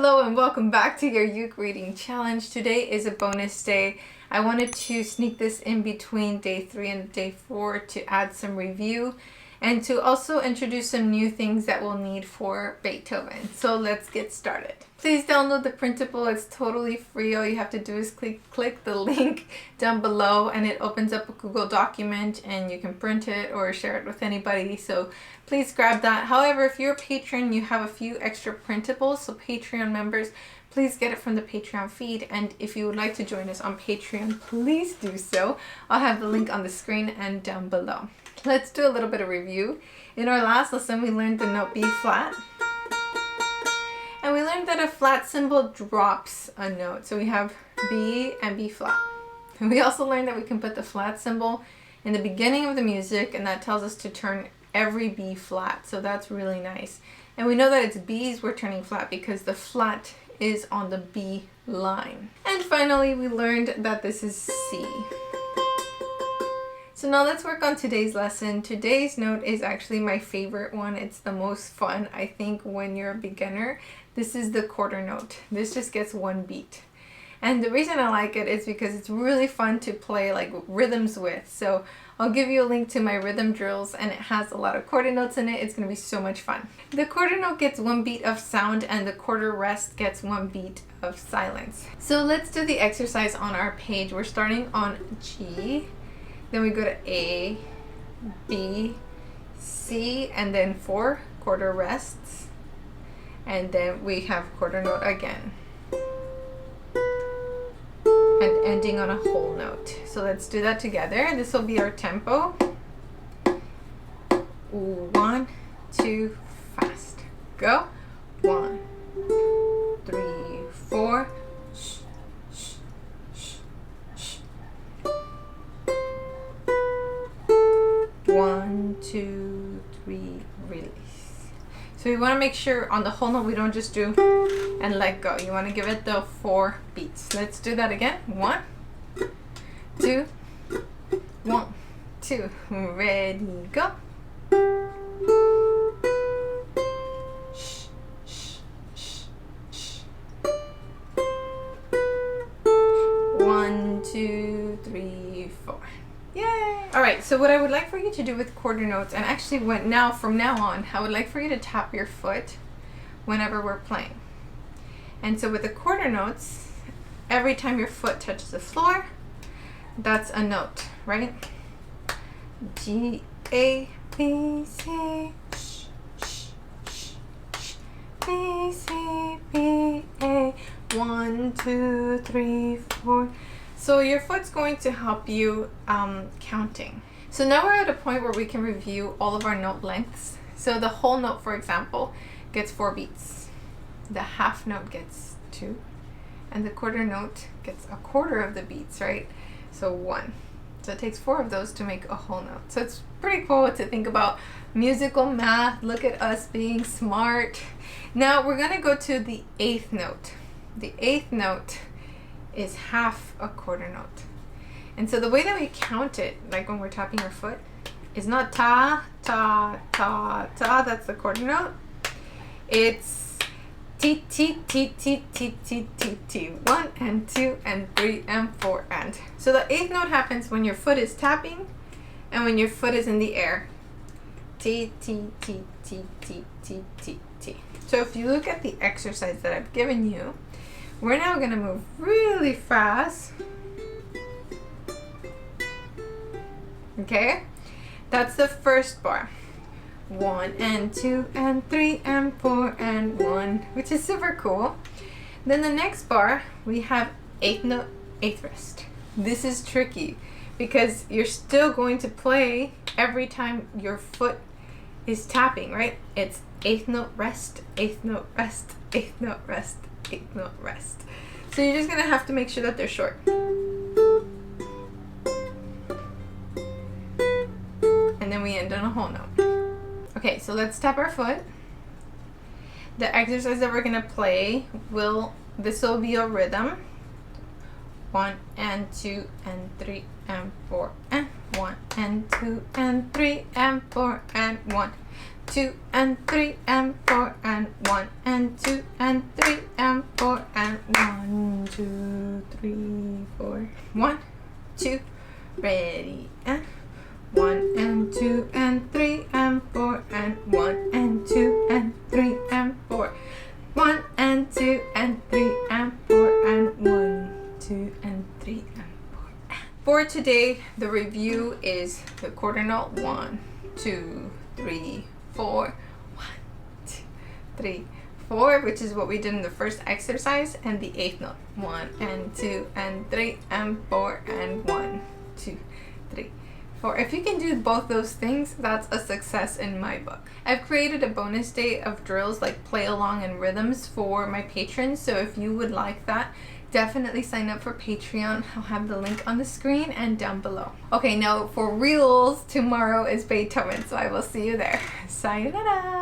Hello and welcome back to your uke reading challenge. Today is a bonus day. I wanted to sneak this in between day 3 and day 4 to add some review and to also introduce some new things that we'll need for Beethoven. So let's get started. Please download the printable. It's totally free. All you have to do is click the link down below and it opens up a Google document and you can print it or share it with anybody. So please grab that. However, if you're a patron, you have a few extra printables. So Patreon members, please get it from the Patreon feed. And if you would like to join us on Patreon, please do so. I'll have the link on the screen and down below. Let's do a little bit of review. In our last lesson, we learned the note B flat. And we learned that a flat symbol drops a note. So we have B and B flat. And we also learned that we can put the flat symbol in the beginning of the music, and that tells us to turn every B flat. So that's really nice. And we know that it's B's we're turning flat because the flat is on the B line. And finally, we learned that this is C. So now let's work on today's lesson. Today's note is actually my favorite one. It's the most fun, I think, when you're a beginner. This is the quarter note. This just gets one beat. And the reason I like it is because it's really fun to play like rhythms with. So I'll give you a link to my rhythm drills and it has a lot of quarter notes in it. It's going to be so much fun. The quarter note gets one beat of sound and the quarter rest gets one beat of silence. So let's do the exercise on our page. We're starting on G. Then we go to A, B, C, and then 4 quarter rests. And then we have quarter note again. And ending on a whole note. So let's do that together. This will be our tempo. 1, 2, fast. Go. 1, 3, 4. 1, 2, 3, release. So we want to make sure on the whole note we don't just do and let go. You want to give it the 4 beats. Let's do that again. 1, 2, 1, 2. Ready, go. One, 2, 3, 4. Yay! Alright, so what I would like for you to do with quarter notes, and actually from now on, I would like for you to tap your foot whenever we're playing. And so with the quarter notes, every time your foot touches the floor, that's a note, right? G, A, B, C, sh, sh, sh, sh, B, C, B, A, 1, 2, 3, 4. So your foot's going to help you counting. So now we're at a point where we can review all of our note lengths. So the whole note, for example, gets 4 beats. The half note gets 2. And the quarter note gets a quarter of the beats, right? So 1. So it takes 4 of those to make a whole note. So it's pretty cool to think about musical math. Look at us being smart. Now we're going to go to the 8th note. The 8th note is half a quarter note. And so the way that we count it, like when we're tapping our foot, is not ta, ta, ta, ta, that's the quarter note. It's T, T, T, T, T, T, T, T, 1 and 2 and 3 and 4 and. So the 8th note happens when your foot is tapping and when your foot is in the air. T, T, T, T, T, T, T, T. So if you look at the exercise that I've given you, we're now going to move really fast. Okay? That's the first bar. 1 and 2 and 3 and 4 and 1, which is super cool. Then the next bar, we have 8th note, 8th rest. This is tricky because you're still going to play every time your foot is tapping, right? It's 8th note rest, 8th note rest, 8th note rest, 8th note rest. So you're just going to have to make sure that they're short. And then we end on a whole note. Okay, so let's tap our foot. The exercise that we're going to play this will be a rhythm. 1 and 2 and 3 and 4 and 1 and 2 and 3 and 4 and 1, 2 and 3 and 4 and 1 and 2 and 3 and 4 and 1, 2, 3, 4. 1, 2, ready, and 1 and 2 and 3 and 4 and 1 and 2 and 3 and 4. 1 and 2 and 3 and 4 and 1, 2 and 3 and 4. For today, the review is the quarter note 1, 2, 3, 4. 1, 2, 3, 4, which is what we did in the first exercise, and the eighth note. 1 and 2 and 3 and 4 and 1, 2, 3, 4. If you can do both those things, that's a success in my book. I've created a bonus day of drills like play along and rhythms for my patrons, so if you would like that, definitely sign up for Patreon. I'll have the link on the screen and down below. Okay, now for reals, tomorrow is Beethoven, so I will see you there. Sayonara!